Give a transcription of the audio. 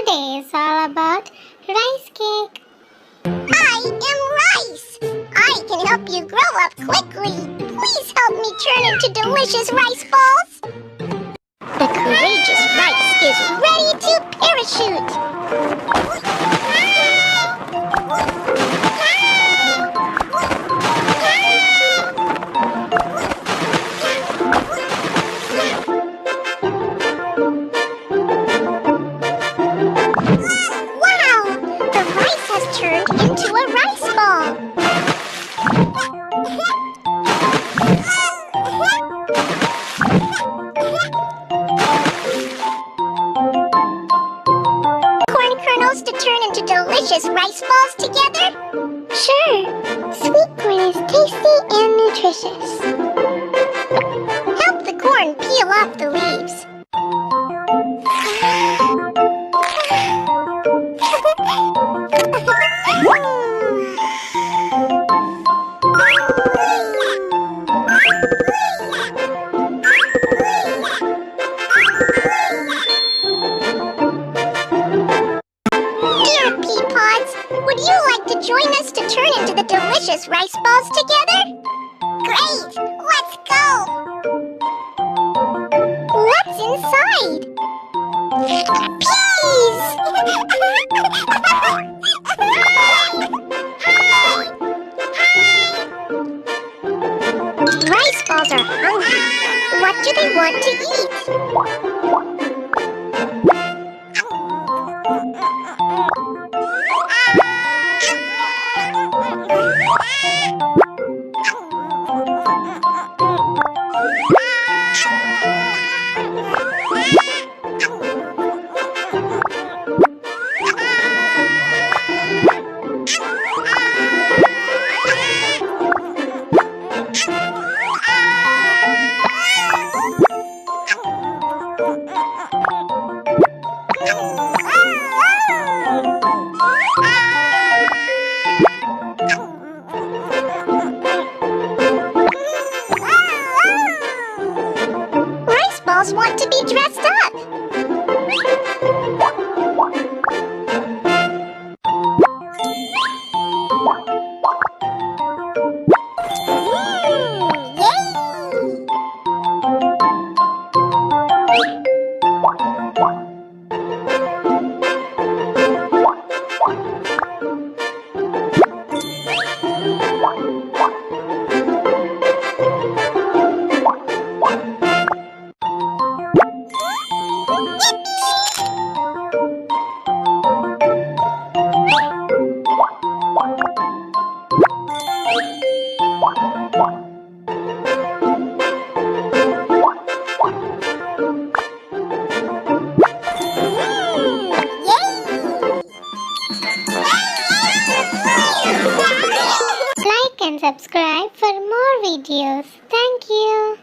Today is all about rice cake. I am Rice. I can help you grow up quickly. Please help me turn into delicious rice balls. The courageous Rice is ready to parachute. Wow! The rice has turned into a rice ball. Corn kernels to turn into delicious rice balls together? Sure, sweet corn is tasty and nutritious. Help the corn peel off the leaves. Dear pea pods, would you like to join us to turn into the delicious rice balls together? Great! Let's go! What's inside? Peas! Rice balls are hungry. What do they want to eat? Rice balls want to be dressed up. Yay! Like and subscribe for more videos. Thank you.